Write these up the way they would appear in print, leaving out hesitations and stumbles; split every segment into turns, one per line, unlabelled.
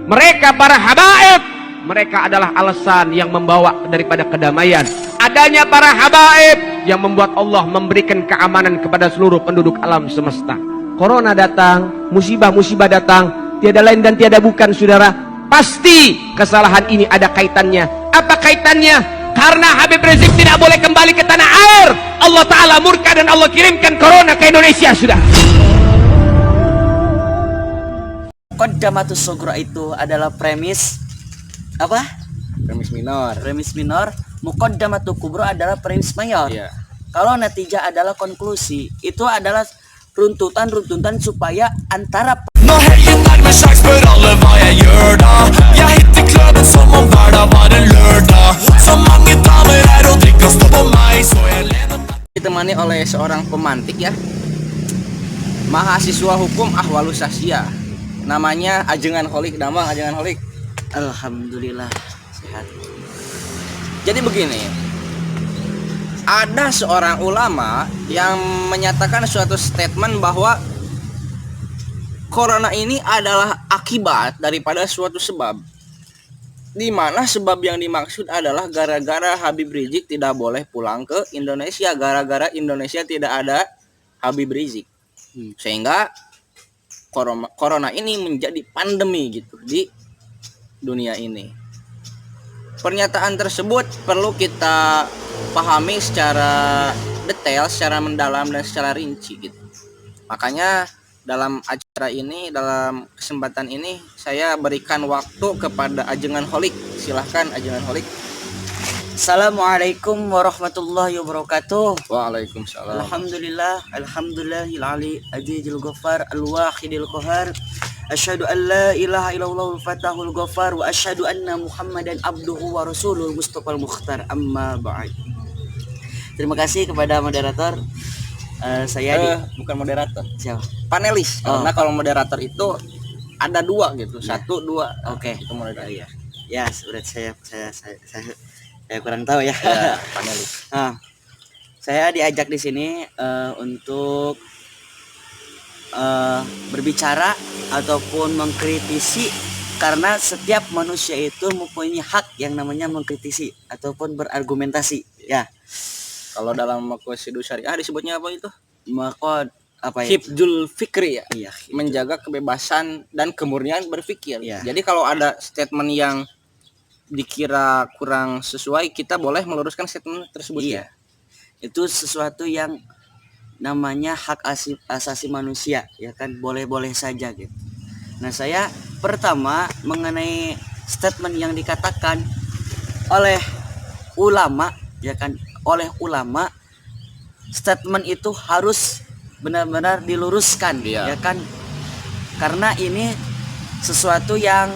Mereka para habaib, mereka adalah alasan yang membawa daripada kedamaian. Adanya para habaib yang membuat Allah memberikan keamanan kepada seluruh penduduk alam semesta. Corona datang, musibah-musibah datang, tiada lain dan tiada bukan, saudara, pasti kesalahan ini ada kaitannya. Apa kaitannya? Karena Habib Rizik tidak boleh kembali ke tanah air, Allah Ta'ala murka dan Allah kirimkan corona ke Indonesia, sudah.
Muqaddamatus sughra itu adalah premis apa?
Premis minor.
Premis minor. Muqaddamatul kubra adalah premis mayor.
Iya.
Kalau natijah adalah konklusi, itu adalah runtutan supaya antara
Nå helgen nærmer seg, spør alle hva jeg gjør da. Jeg hitter klubben som om hverdag var en lørdag. Så mange damer her og drikker stå på meg, så jeg lener meg.
Ditemani oleh seorang pemantik ya, mahasiswa hukum Ahwalus Sasya, namanya Ajengan Holik. Damang Ajengan Holik.
alhamdulillah sehat.
Jadi begini, ada seorang ulama yang menyatakan suatu statement bahwa corona ini adalah akibat daripada suatu sebab, di mana sebab yang dimaksud adalah gara-gara Habib Rizik tidak boleh pulang ke Indonesia, gara-gara Indonesia tidak ada Habib Rizik, sehingga corona ini menjadi pandemi gitu di dunia ini. Pernyataan tersebut perlu kita pahami secara detail, secara mendalam dan secara rinci gitu. Makanya dalam acara ini, dalam kesempatan ini, saya berikan waktu kepada Ajengan Holik. Silahkan Ajengan Holik.
Assalamualaikum warahmatullahi wabarakatuh.
Waalaikumsalam.
Alhamdulillahil ali azizil ghafar al-wahidil qahar. Asyhadu an la ilaha illallah al-fatahul ghafar wa asyhadu anna Muhammadan abduhu wa rasuluhu Mustafal Mukhtar, amma ba'd. Terima kasih kepada moderator. Saya
Bukan moderator,
siapa?
panelis.
Oh.
Karena kalau moderator itu ada dua gitu, satu dua.
Oke.
Itu moderator.
Ya. Ya, berarti saya kurang tahu ya.
Ya, panelis.
Nah, saya diajak di sini untuk berbicara ataupun mengkritisi, karena setiap manusia itu mempunyai hak yang namanya mengkritisi ataupun berargumentasi. Ya.
Kalau dalam Maqasidus Syariah disebutnya apa itu?
Maka apa ya?
Hifdzul fikri ya.
Iya,
Menjaga kebebasan dan kemurnian berpikir.
Iya.
Jadi kalau ada statement yang dikira kurang sesuai, kita boleh meluruskan statement tersebut.
Iya. Itu sesuatu yang namanya hak asasi manusia, ya kan, boleh-boleh saja gitu. Nah, saya pertama mengenai statement yang dikatakan oleh ulama, ya kan, oleh ulama, statement itu harus benar-benar diluruskan,
Iya.
ya kan, karena ini sesuatu yang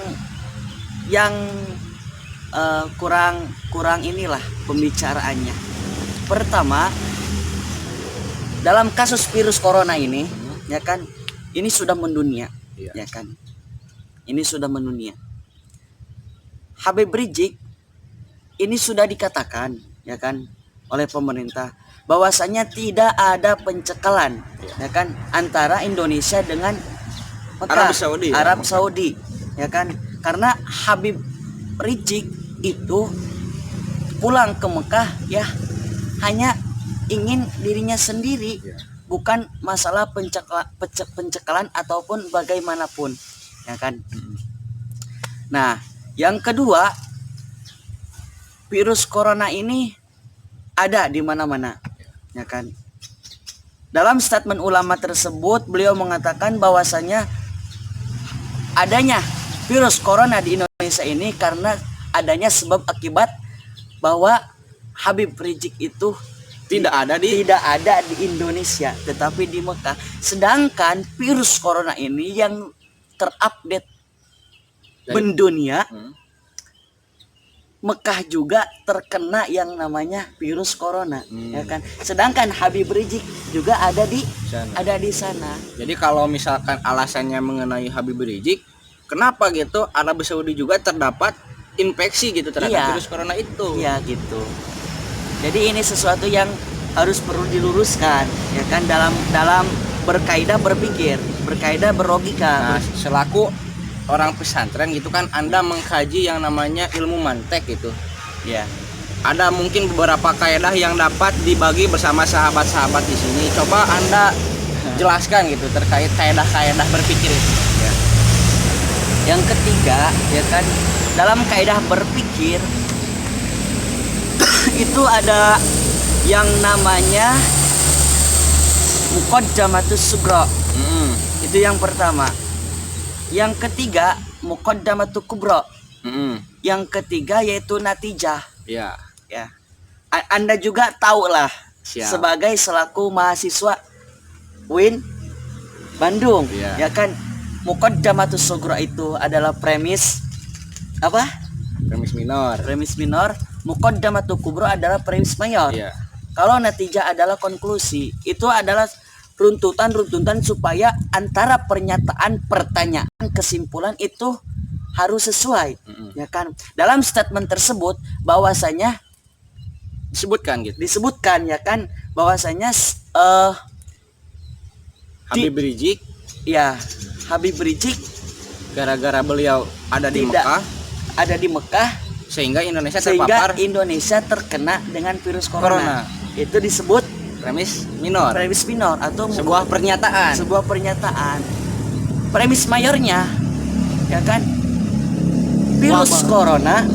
kurang inilah pembicaraannya. Pertama, dalam kasus virus corona ini, ya kan, ini sudah mendunia,
Iya.
ya kan, ini sudah mendunia. Habib Rizik ini sudah dikatakan, ya kan, oleh pemerintah bahwasanya tidak ada pencekalan, ya kan, antara Indonesia dengan Mekah,
Arab Saudi, ya.
Arab Saudi, ya kan, karena Habib Rizik itu pulang ke Mekah ya hanya ingin dirinya sendiri,
Ya.
bukan masalah pencekalan ataupun bagaimanapun, ya kan. Nah, yang kedua, virus corona ini ada di mana-mana, ya kan. Dalam statement ulama tersebut, beliau mengatakan bahwasanya adanya virus corona di Indonesia ini karena adanya sebab akibat bahwa Habib Rizik itu
Tidak ada di
Indonesia, tetapi di Mekah. Sedangkan virus corona ini yang terupdate mendunia, Mekah juga terkena yang namanya virus corona, ya kan. Sedangkan Habib Rizik juga ada di sana.
Jadi kalau misalkan alasannya mengenai Habib Rizik, kenapa gitu Arab Saudi juga terdapat infeksi gitu terhadap
Iya.
virus corona itu?
Ya gitu. Jadi ini sesuatu yang harus perlu diluruskan, ya kan, dalam berkaidah berpikir, berkaidah berlogika.
Nah, selaku orang pesantren gitu kan, Anda mengkaji yang namanya ilmu mantek gitu.
Ya.
Ada mungkin beberapa kaidah yang dapat dibagi bersama sahabat-sahabat di sini. Coba Anda jelaskan gitu terkait kaidah-kaidah berpikir itu.
Ya. Yang ketiga, ya kan, dalam kaidah berpikir itu ada yang namanya muqaddamatus sughra. Itu yang pertama. Yang ketiga muqaddamatul kubra. Yang ketiga yaitu natijah.
Ya.
Ya. Anda juga tahu lah,
Siap.
sebagai selaku mahasiswa UIN Bandung,
Ya.
ya kan, muqaddamatus sughra itu adalah premis apa?
Premis minor.
Premis minor. Muqaddamatul kubra adalah premis mayor.
Iya.
Kalau natijah adalah konklusi. Itu adalah runtutan supaya antara pernyataan, pertanyaan, kesimpulan itu harus sesuai, ya kan? Dalam statement tersebut bahwasanya disebutkan ya kan, bahwasanya
Habib Rizik
ya, Habib Rizik
gara-gara beliau ada di Mekah
ada di Mekah
sehingga Indonesia
sehingga
terpapar
Indonesia terkena dengan virus corona. Itu disebut
premis minor.
premis minor atau
Sebuah pernyataan.
Premis mayornya, ya kan,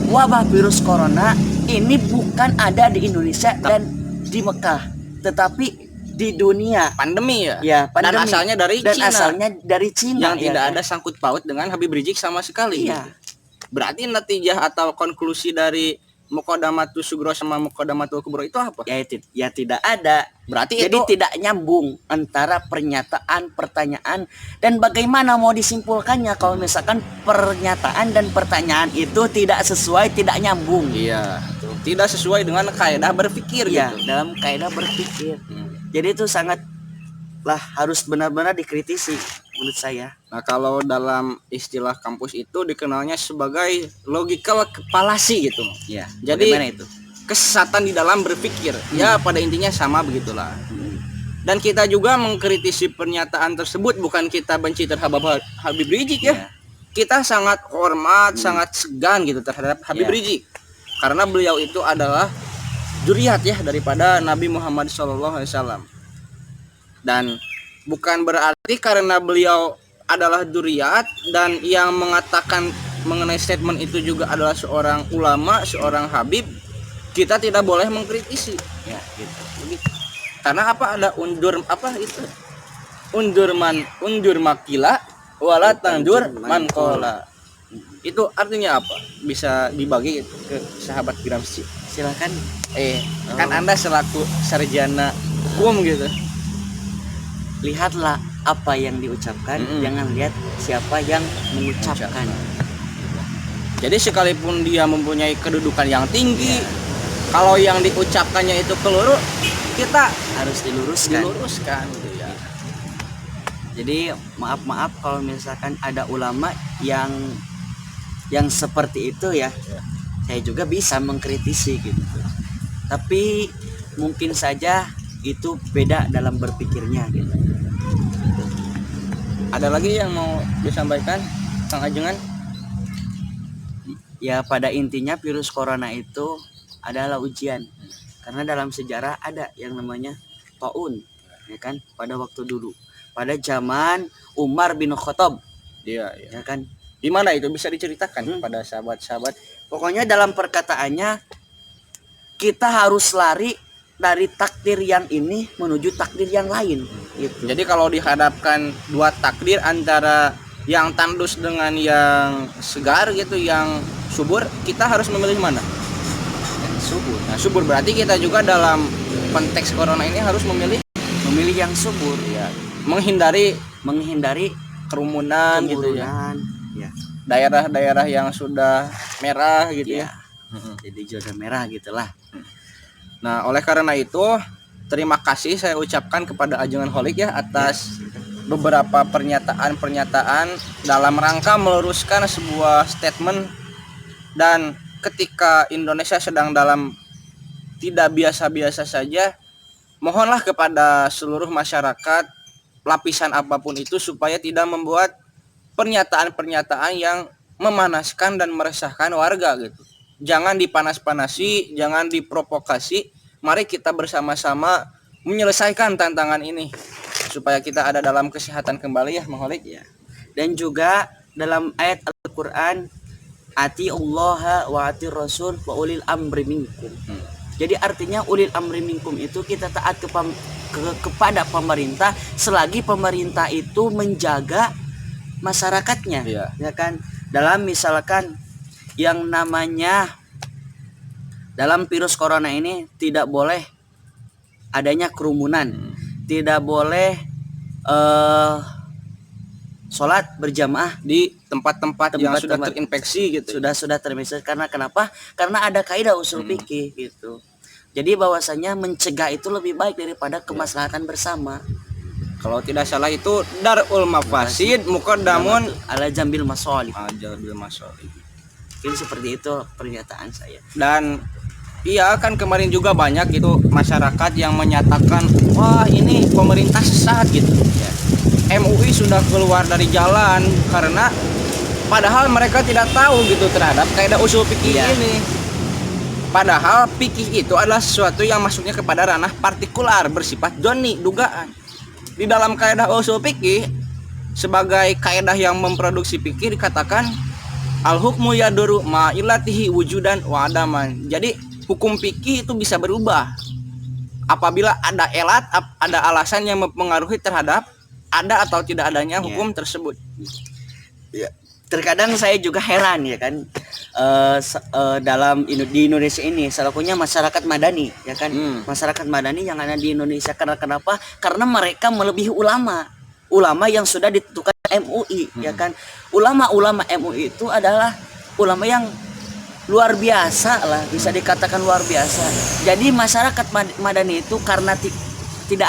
wabah virus corona ini bukan ada di Indonesia dan di Mekah, tetapi di dunia.
Pandemi ya.
Ya, pandemi.
Dan asalnya dari Cina. Yang
ya
tidak
kan?
ada sangkut paut dengan Habib Rizik sama sekali.
Iya.
Berarti natijah atau konklusi dari muqaddamatus sughra sama muqaddamatul kubra itu apa?
Ya tidak ada.
Berarti
jadi
itu
tidak nyambung antara pernyataan, pertanyaan, dan bagaimana mau disimpulkannya kalau misalkan pernyataan dan pertanyaan itu tidak sesuai, tidak nyambung.
iya, tidak sesuai dengan kaidah berpikir
Ya,
gitu.
dalam kaidah berpikir. Jadi itu harus benar-benar dikritisi menurut saya.
Nah, kalau dalam istilah kampus itu dikenalnya sebagai logical fallacy gitu.
Ya.
Jadi
Bagaimana itu?
kesesatan di dalam berpikir. Ya, pada intinya sama begitulah. Dan kita juga mengkritisi pernyataan tersebut, bukan kita benci terhadap Habib Rizik ya.
Ya.
Kita sangat hormat, sangat segan gitu terhadap Habib
Ya.
Rizik. Karena beliau itu adalah zuriat ya daripada Nabi Muhammad SAW. Dan bukan berarti karena beliau adalah zuriat dan yang mengatakan mengenai statement itu juga adalah seorang ulama, seorang habib, kita tidak boleh mengkritisi.
Ya, gitu.
Begitu. Karena apa, ada undur makila wala tandur man qala. Itu artinya apa? Bisa dibagi gitu ke sahabat Gramsci.
Silakan.
Kan Anda selaku sarjana hukum gitu.
Lihatlah apa yang diucapkan, jangan lihat siapa yang mengucapkan.
Jadi sekalipun dia mempunyai kedudukan yang tinggi, kalau yang diucapkannya itu keliru, kita
Harus diluruskan.
gitu ya.
Jadi maaf kalau misalkan ada ulama yang seperti itu ya. Saya juga bisa mengkritisi gitu. Tapi mungkin saja itu beda dalam berpikirnya gitu.
Ada lagi yang mau disampaikan, Kang Ajengan?
Ya, pada intinya virus corona itu adalah ujian. Karena dalam sejarah ada yang namanya taun, ya kan, pada waktu dulu. Pada zaman Umar bin Khattab,
Iya.
ya kan.
Di mana itu bisa diceritakan kepada sahabat-sahabat?
Pokoknya dalam perkataannya kita harus lari dari takdir yang ini menuju takdir yang lain gitu.
Jadi kalau dihadapkan dua takdir antara yang tandus dengan yang segar gitu, yang subur, kita harus memilih mana?
Subur.
Nah, subur berarti kita juga dalam konteks corona ini harus memilih
Yang subur
ya, menghindari
kerumunan
kerumunan gitu ya.
ya.
Daerah-daerah yang sudah merah gitu
Ya.
ya.
Jadi zona merah gitulah.
Nah, oleh karena itu, terima kasih saya ucapkan kepada Ajengan Holik ya atas beberapa pernyataan dalam rangka meluruskan sebuah statement. Dan ketika Indonesia sedang dalam tidak biasa-biasa saja, mohonlah kepada seluruh masyarakat lapisan apapun itu supaya tidak membuat pernyataan-pernyataan yang memanaskan dan meresahkan warga gitu. Jangan dipanas-panasi, jangan diprovokasi. Mari kita bersama-sama menyelesaikan tantangan ini supaya kita ada dalam kesehatan kembali ya, Mang Holik.
Ya. Dan juga dalam ayat Al-Qur'an, ati Allah wa ati Rasul wa ulil amri minkum. Jadi artinya ulil amri minkum itu kita taat kepada pemerintah selagi pemerintah itu menjaga masyarakatnya, ya kan? Dalam misalkan yang namanya dalam virus corona ini tidak boleh adanya kerumunan, tidak boleh sholat berjamaah
Di tempat-tempat yang sudah
Tempat-tempat
terinfeksi gitu.
sudah termisal. Karena kenapa? Karena ada kaidah usul fikih gitu. Jadi bahwasanya mencegah itu lebih baik daripada kemaslahatan bersama.
Kalau tidak salah itu darul mafasid muqaddamun
Ala jambil masolih.
aja bil masolih.
Mungkin seperti itu pernyataan saya.
Dan iya kan kemarin juga banyak itu masyarakat yang menyatakan wah ini pemerintah sesat gitu. MUI sudah keluar dari jalan karena padahal mereka tidak tahu gitu terhadap kaidah usul fikih ini. Padahal fikih itu adalah sesuatu yang masuknya kepada ranah partikular bersifat dzonni, dugaan. Di dalam kaidah usul fikih sebagai kaidah yang memproduksi fikih dikatakan al hukmu yaduru ma ilatihi wujudan wa adaman. Jadi hukum fikih itu bisa berubah apabila ada elat, ada alasan yang mempengaruhi terhadap ada atau tidak adanya hukum tersebut.
Terkadang saya juga heran ya kan, di Indonesia ini selakunya masyarakat madani ya kan, masyarakat madani yang ada di Indonesia. Karena kenapa? Karena mereka melebihi ulama yang sudah ditentukan MUI ya kan. Ulama MUI itu adalah ulama yang luar biasa lah, bisa dikatakan luar biasa. Jadi masyarakat madani itu karena tidak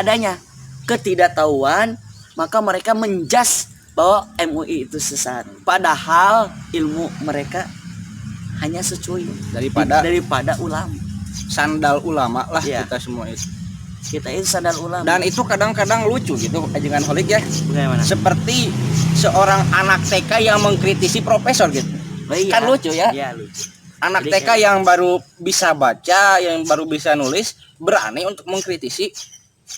adanya ketidaktahuan, maka mereka menjas bahwa MUI itu sesat. Padahal ilmu mereka hanya secuil daripada ulama.
Sandal ulama lah
Ya.
kita semua itu.
Kita itu sandal ulama.
Dan itu kadang-kadang lucu gitu ajengan Holik ya.
Bagaimana?
Seperti seorang anak TK yang mengkritisi profesor gitu. Kan lucu ya.
Iya, lucu.
Anak
Jadi
TK yang baru bisa baca, yang baru bisa nulis, berani untuk mengkritisi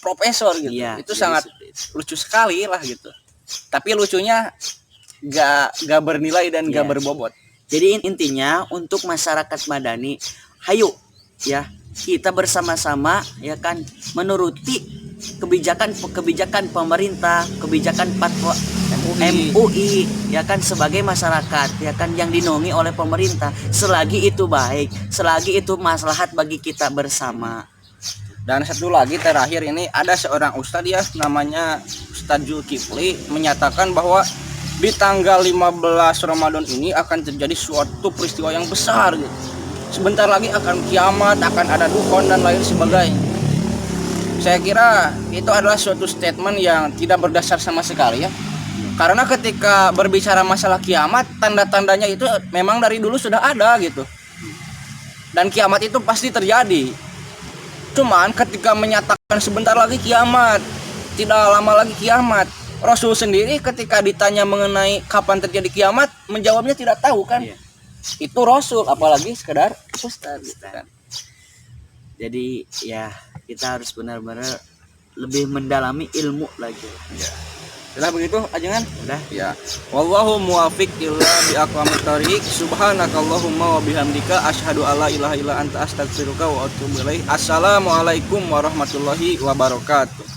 profesor gitu.
Iya,
Itu
jadi
sangat lucu sekali lah gitu. Tapi lucunya gak bernilai dan gak
Iya.
berbobot.
Jadi intinya untuk masyarakat madani, hayu ya kita bersama-sama ya kan menuruti kebijakan pemerintah, kebijakan fatwa MUI ya kan sebagai masyarakat ya kan yang dinaungi oleh pemerintah, selagi itu baik, selagi itu maslahat bagi kita bersama.
Dan satu lagi terakhir ini ada seorang ustadz ya namanya Ustadz Zulkifli menyatakan bahwa di tanggal 15 Ramadan ini akan terjadi suatu peristiwa yang besar gitu. Sebentar lagi akan kiamat, akan ada dukun dan lain sebagainya. Saya kira itu adalah suatu statement yang tidak berdasar sama sekali ya. Karena ketika berbicara masalah kiamat, tanda-tandanya itu memang dari dulu sudah ada gitu. Dan kiamat itu pasti terjadi. Cuman ketika menyatakan sebentar lagi kiamat, tidak lama lagi kiamat, Rasul sendiri ketika ditanya mengenai kapan terjadi kiamat, menjawabnya tidak tahu kan.
Iya.
Itu Rasul, apalagi sekedar ustaz gitu kan.
Jadi ya kita harus benar-benar lebih mendalami ilmu lagi.
Sudah begitu ajengan?
Udah.
Ya. Wallahu muwafiq illa bi aqwamit thoriq. Subhanakallahumma wa bihamdika asyhadu alla ilaha illa anta astaghfiruka wa atubu ilaik. Assalamualaikum warahmatullahi wabarakatuh.